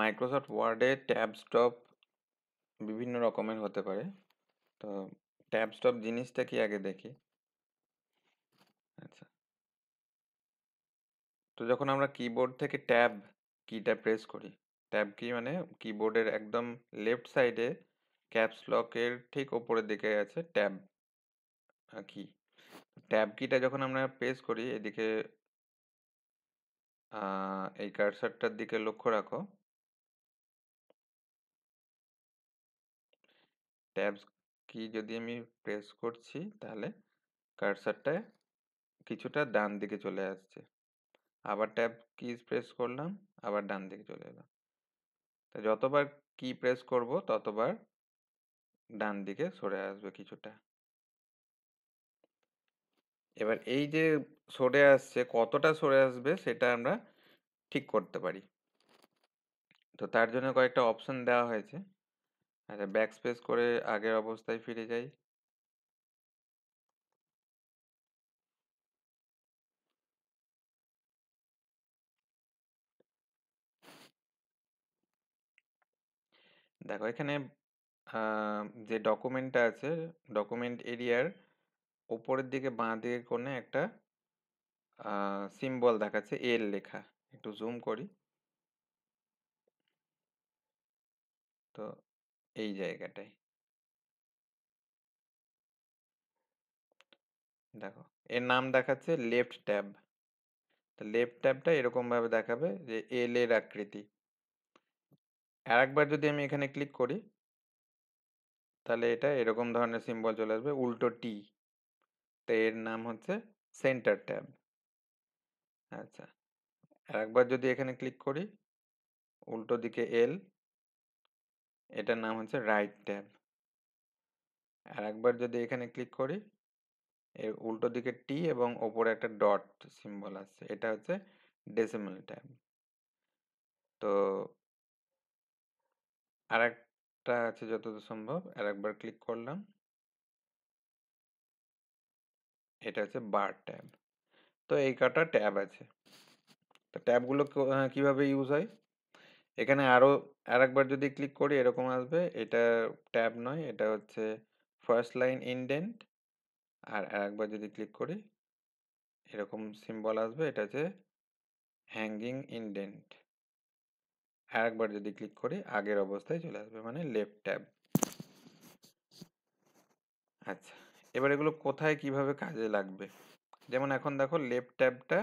Microsoft ওয়ার্ডে tab stop বিভিন্ন রকমের হতে পারে। তো ট্যাব স্টপ জিনিসটা কি আগে দেখি। আচ্ছা, তো যখন আমরা কিবোর্ড থেকে ট্যাব কিটা প্রেস করি, ট্যাব কি মানে কিবোর্ডের একদম লেফট সাইডে ক্যাপস লকের ঠিক ওপরের দিকে আছে ট্যাব কি। ট্যাব কিটা যখন আমরা প্রেস করি এদিকে, এই কার্সারটার দিকে লক্ষ্য রাখো। ট্যাব কি যদি আমি প্রেস করছি তাহলে কার্সারটা কিছুটা ডান দিকে চলে আসছে। আবার ট্যাব কি প্রেস করলাম, আবার ডান দিকে চলে এলাম। তো যতবার কি প্রেস করব ততবার ডান দিকে সরে আসবে কিছুটা। এবার এই যে সরে আসছে, কতটা সরে আসবে সেটা আমরা ঠিক করতে পারি। তো তার জন্য কয়েকটা অপশন দেওয়া হয়েছে। আচ্ছা, ব্যাক স্পেস করে আগের অবস্থায় ফিরে যাই। দেখো এখানে যে ডকুমেন্টটা আছে, ডকুমেন্ট এরিয়ার উপরের দিকে বাঁ দিকে কোণে একটা সিম্বল দেখাচ্ছে এল লেখা। একটু জুম করি। তো এই জায়গাটায় দেখো এর নাম দেখাচ্ছে লেফট ট্যাব। তো লেফট ট্যাবটা এরকম ভাবে দেখাবে যে এল এর আকৃতি। আর একবার যদি আমি এখানে ক্লিক করি তাহলে এটা এরকম ধরনের সিম্বল চলে আসবে, উল্টো টি। তো এর নাম হচ্ছে সেন্টার ট্যাব। আচ্ছা, আর একবার যদি এখানে ক্লিক করি উল্টো দিকে এল, এটার নাম হচ্ছে রাইট ট্যাব। আর একবার যদি এখানে ক্লিক করি এর উল্টো দিকে টি এবং ওপরে একটা ডট সিম্বল আছে, এটা হচ্ছে ডেসিমাল ট্যাব। তো আর একটা আছে যতদূর সম্ভব, আর একবার ক্লিক করলাম, এটা হচ্ছে বার ট্যাব। তো এই কটা ট্যাব আছে। তো ট্যাবগুলো কিভাবে ইউজ হয়, এখানে আরো আরেকবার যদি ক্লিক করি এরকম আসবে। এটা ট্যাব নয়, এটা হচ্ছে ফার্স্ট লাইন ইনডেন্ট। আর আরেকবার যদি ক্লিক করি এরকম সিম্বল আসবে, এটা হচ্ছে হ্যাঙ্গিং ইনডেন্ট। আরেকবার যদি ক্লিক করি আগের অবস্থায় চলে আসবে, মানে লেফট ট্যাব। আচ্ছা, এবার এগুলো কোথায় কিভাবে কাজে লাগবে। যেমন এখন দেখো লেফট ট্যাবটা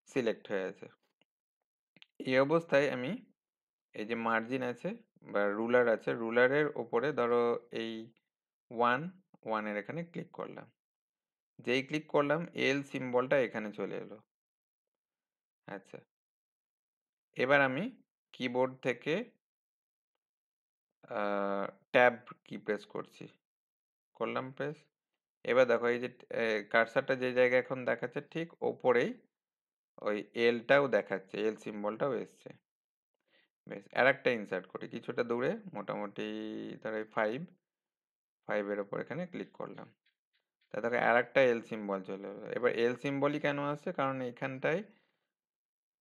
সিলেক্ট হয়ে আছে। এই অবস্থায় আমি এই যে মার্জিন আছে বা রুলার আছে, রুলারের ওপরে ধরো এই ওয়ান, ওয়ানের এখানে ক্লিক করলাম। যেই ক্লিক করলাম এল সিম্বলটা এখানে চলে এলো। আচ্ছা, এবার আমি কিবোর্ড থেকে ট্যাব কি প্রেস করছি, করলাম প্রেস। এবার দেখো এই যে কার্সারটা যে জায়গায় এখন দেখাচ্ছে ঠিক ওপরেই ওই এলটাও দেখাচ্ছে, এল সিম্বলটাও এসছে। বেশ, আর একটা ইনসার্ট করি কিছুটা দূরে, মোটামুটি ধরো 5, 5-এর ওপর এখানে ক্লিক করলাম। তা দেখো আর একটা এল সিম্বল চলে এলো। এবার এল সিম্বলই কেন আসছে, কারণ এইখানটায়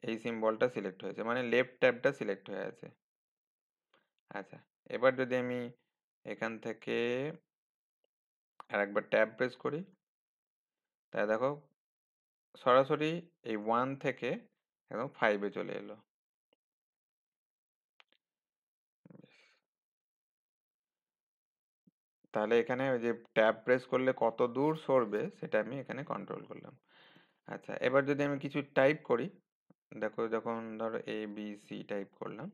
এই সিম্বলটা সিলেক্ট হয়েছে, মানে লেফট ট্যাবটা সিলেক্ট হয়ে আছে। আচ্ছা, এবার যদি আমি এখান থেকে আরেকবার ট্যাব প্রেস করি তাহলে দেখো সরাসরি এই 1 থেকে একদম 5-এ চলে এলো। তাহলে এখানে ওই যে ট্যাব প্রেস করলে কত দূর সরবে সেটা আমি এখানে কন্ট্রোল করলাম। আচ্ছা, এবার যদি আমি কিছু টাইপ করি, দেখো যখন ধরো এ বি সি টাইপ করলাম,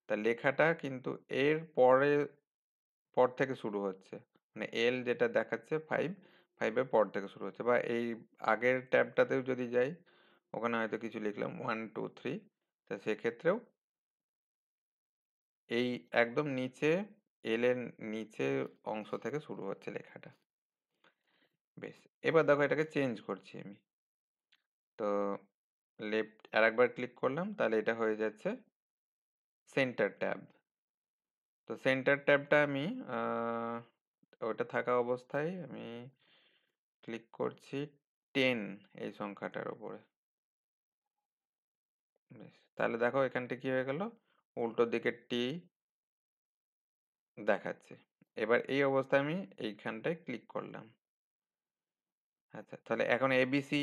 তা লেখাটা কিন্তু এর পরে পর থেকে শুরু হচ্ছে। মানে এল যেটা দেখাচ্ছে 5, 5-এর পর থেকে শুরু হচ্ছে। বা এই আগের ট্যাবটাতেও যদি যাই, ওখানে হয়তো কিছু লিখলাম 1 2 3, তা সেক্ষেত্রেও এই একদম নিচে এল এর নিচে অংশ থেকে শুরু হচ্ছে লেখাটা। বেশ, এবার দেখো এটাকে চেঞ্জ করছি আমি। তো লেফট আরেকবার ক্লিক করলাম তাহলে এটা হয়ে যাচ্ছে সেন্টার ট্যাব। তো সেন্টার ট্যাবটা আমি ওটা থাকা অবস্থায় আমি ক্লিক করছি 10 এই সংখ্যাটার উপরে। বেশ, তাহলে দেখো এখানটা কি হয়ে গেল, উল্টো দিকে টি দেখাচ্ছে। এবার এই অবস্থায় আমি এইখানটায় ক্লিক করলাম। আচ্ছা, তাহলে এখন এবিসি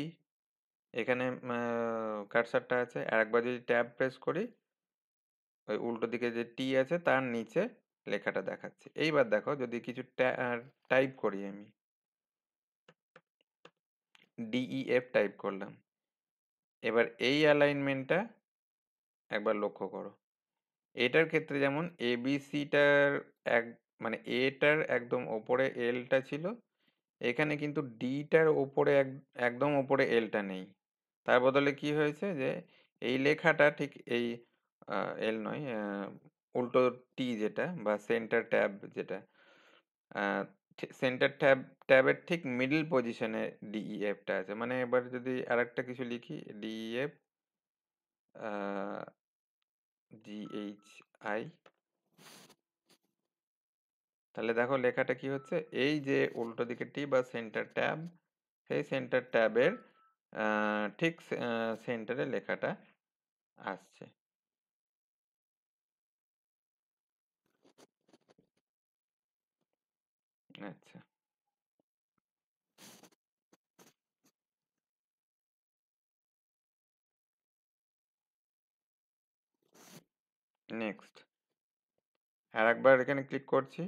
এখানে কার্সারটা আছে। আরেকবার যদি ট্যাব প্রেস করি, ওই উল্টো দিকে যে টি আছে তার নিচে লেখাটা দেখাচ্ছে। এইবার দেখো যদি কিছু টাইপ করি আমি, ডিইএফ টাইপ করলাম। এবার এই অ্যালাইনমেন্টটা একবার লক্ষ্য করো। এটার ক্ষেত্রে যেমন এবিসিটার এক মানে এটার একদম ওপরে এলটা ছিল, এখানে কিন্তু ডিটার ওপরে একদম ওপরে এলটা নেই। তার বদলে কি হয়েছে যে এই লেখাটা ঠিক এই এল নয়, উল্টো টি যেটা বা সেন্টার ট্যাব যেটা, সেন্টার ট্যাবের ঠিক মিডল পজিশনে ডিইএফটা আছে। মানে এবার যদি আরেকটা কিছু লিখি, ডিইএফ জিএইচআই, তাহলে দেখো লেখাটা কি হচ্ছে, এই যে উল্টো দিকে টি বা সেন্টার ট্যাব, সেই সেন্টার ট্যাবের ঠিক সেন্টারে লেখাটা আসছে। আচ্ছা, নেক্সট আর একবার এখানে ক্লিক করছি।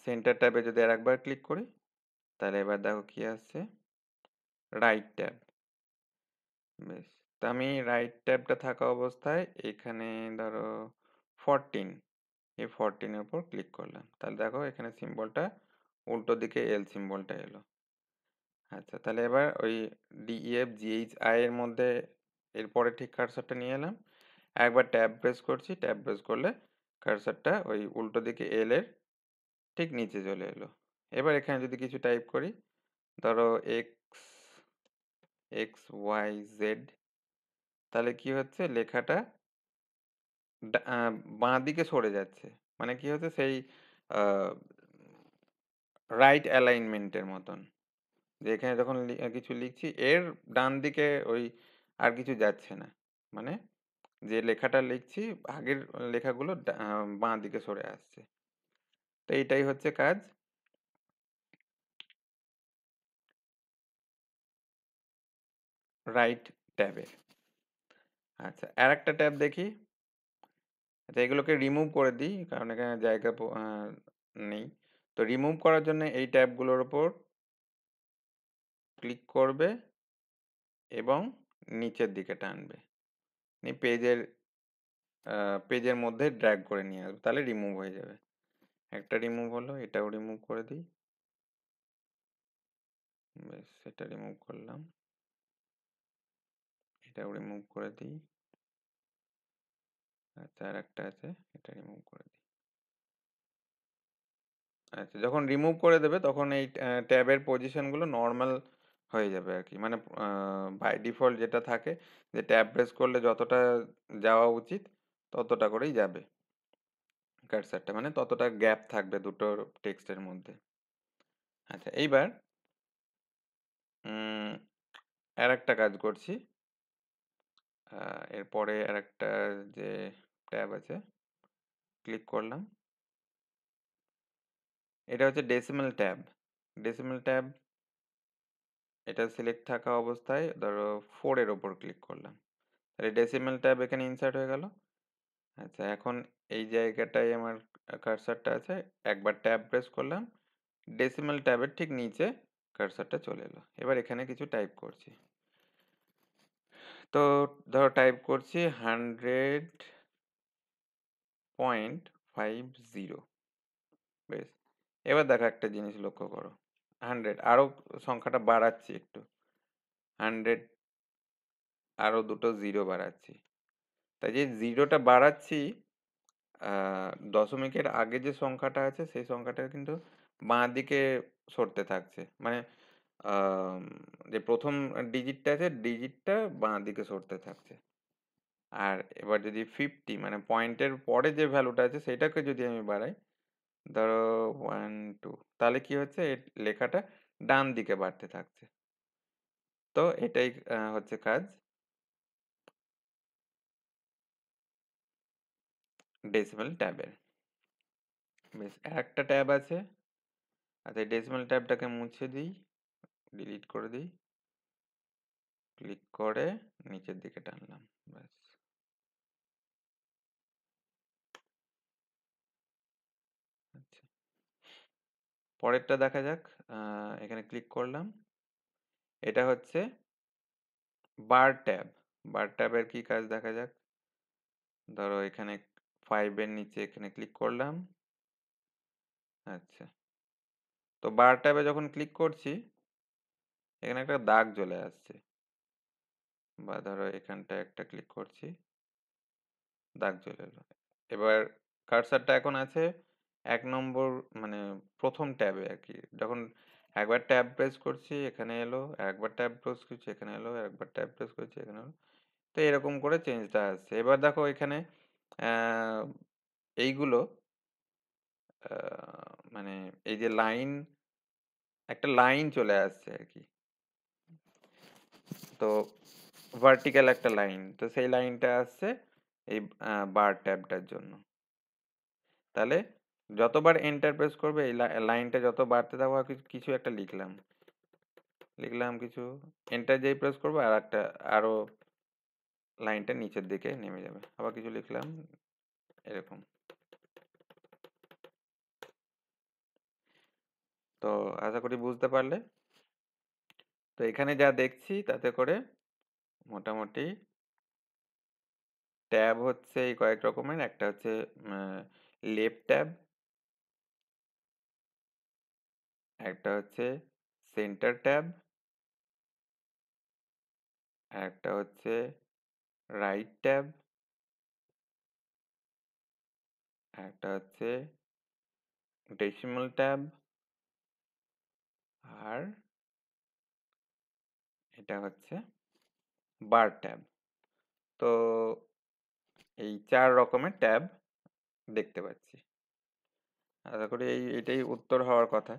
সেন্টার ট্যাবে যদি আর একবার ক্লিক করি, তাহলে এবার দেখো কি আসছে, রাইট ট্যাব। বেশ, তো আমি রাইট ট্যাবটা থাকা অবস্থায় এখানে ধরো 14, এই 14 এর উপর ক্লিক করলাম। তাহলে দেখো এখানে সিম্বলটা উল্টো দিকে এল সিম্বলটা এলো। আচ্ছা, তাহলে এবার ওই ডিইএফ জিএইচআই এর মধ্যে এরপরে ঠিক কার্সারটা নিয়ে এলাম। একবার ট্যাব প্রেস করছি, ট্যাব প্রেস করলে কার্সারটা ওই উল্টো দিকে এল এর ঠিক নিচে চলে এলো। এবার এখানে যদি কিছু টাইপ করি, ধরো এক্স এক্স ওয়াই জেড, তাহলে কি হচ্ছে লেখাটা বাঁ দিকে সরে যাচ্ছে। মানে কি হচ্ছে, সেই রাইট অ্যালাইনমেন্টের মতন, যে এখানে যখন কিছু লিখছি এর ডান দিকে ওই আর কিছু যাচ্ছে না। মানে যে লেখাটা লিখছি আগের লেখাগুলো বাঁ দিকে সরে আসছে। তো এইটাই হচ্ছে কাজ রাইট ট্যাবের। আচ্ছা, আর একটা ট্যাব দেখি। আচ্ছা, এগুলোকে রিমুভ করে দিই কারণ এখানে জায়গা নেই। তো রিমুভ করার জন্য এই ট্যাবগুলোর ওপর ক্লিক করবে এবং নিচের দিকে টানবে, পেজের পেজের মধ্যে ড্র্যাগ করে নিয়ে আসবে, তাহলে রিমুভ হয়ে যাবে। একটা রিমুভ হলো, এটাও রিমুভ করে দিই। বেশ, সেটা রিমুভ করলাম, এটাও রিমুভ করে দিই। আচ্ছা, আর একটা আছে, এটা রিমুভ করে দিই। আচ্ছা, যখন রিমুভ করে দেবে তখন এই ট্যাবের পজিশনগুলো নর্মাল হয়ে যাবে আর কি। মানে বাই ডিফল্ট যেটা থাকে, যে ট্যাব প্রেস করলে যতটা যাওয়া উচিত ততটা করেই যাবে কার্সারটা, মানে ততটা গ্যাপ থাকবে দুটো টেক্সটের মধ্যে। আচ্ছা, এইবার আর একটা কাজ করছি। এরপরে আর একটা যে ট্যাব আছে, ক্লিক করলাম। এটা হচ্ছে ডেসিমাল ট্যাব। ডেসিমাল ট্যাব এটা সিলেক্ট থাকা অবস্থায় ধরো 4 এর ওপর ক্লিক করলাম, তাহলে ডেসিমাল ট্যাব এখানে ইনসার্ট হয়ে গেল। আচ্ছা, এখন এই জায়গাটায় আমার কার্সারটা আছে, একবার ট্যাব প্রেস করলাম, ডেসিমাল ট্যাবের ঠিক নিচে কার্সারটা চলে এলো। এবার এখানে কিছু টাইপ করছি। তো ধরো টাইপ করছি 100.50। বেশ, এবার দেখো একটা জিনিস লক্ষ্য করো, 100 আরো সংখ্যাটা বাড়াচ্ছি একটু, 100 আরো দুটো জিরো বাড়াচ্ছি। তাই যে জিরোটা বাড়াচ্ছি, দশমিকের আগে যে সংখ্যাটা আছে সেই সংখ্যাটা কিন্তু বাঁ দিকে সরতে থাকছে। মানে আম, যে প্রথম ডিজিটটা আছে ডিজিটটা বাঁ দিকে সরতে থাকছে। আর এবার যদি 50 মানে পয়েন্টের পরে যে ভ্যালুটা আছে সেটাকে যদি আমি বাড়াই, ধরো 1 2, তাহলে কি হচ্ছে, লেখাটা ডান দিকে বাড়তে থাকছে। তো এটাই হচ্ছে কাজ। ডেসিমাল ট্যাবের। বেশ, আরেকটা ট্যাব আছে। আচ্ছা, ডেসিমাল ট্যাবটাকে মুছে দিই, ডিলিট করে দিই, ক্লিক করে নিচের দিকে টানলাম, ব্যাস। আচ্ছা, পরেরটা দেখা যাক। এখানে ক্লিক করলাম। এটা হচ্ছে বার ট্যাব। বার ট্যাবের কি কাজ দেখা যাক। ধরো এখানে 5 এর নিচে এখানে ক্লিক করলাম। আচ্ছা, তো বার ট্যাবে যখন ক্লিক করছি, এখানে একটা দাগ চলে আসছে। বা ধরো এখানটায় একটা ক্লিক করছি, দাগ চলে এলো। এবার কার্সারটা এখন আছে 1 নম্বর, মানে প্রথম ট্যাবে আর কি। যখন একবার ট্যাব প্রেস করছি এখানে এলো, একবার ট্যাব প্রেস করছি এখানে এলো, একবার ট্যাব প্রেস করছি এখানে এলো। তো এরকম করে চেঞ্জটা আসছে। এবার দেখো এখানে আহ, এইগুলো মানে এই যে লাইন, একটা লাইন চলে আসছে আর কি। তো ভার্টিক্যাল একটা লাইন, তো সেই লাইনটা আসছে এই বার ট্যাবটার জন্য। তাহলে যতবার এন্টার প্রেস করবে এই লাইনটা যত বাড়তে থাকবে, কিছু একটা লিখলাম, কিছু, এন্টার যেই প্রেস করবো আর একটা আরো লাইনটা নিচের দিকে নেমে যাবে, আবার কিছু লিখলাম, এরকম। তো আশা করি বুঝতে পারলে। তো এখানে যা দেখছি তাতে করে মোটামুটি ট্যাব হচ্ছে এই কয়েক রকমের। একটা হচ্ছে লেফট ট্যাব, একটা হচ্ছে সেন্টার ট্যাব, একটা হচ্ছে রাইট ট্যাব, একটা হচ্ছে ডেসিমাল ট্যাব, আর এটা হচ্ছে বার ট্যাব। তো এই 4 রকমের ট্যাব দেখতে পাচ্ছি। আশা করি এটাই উত্তর হওয়ার কথা।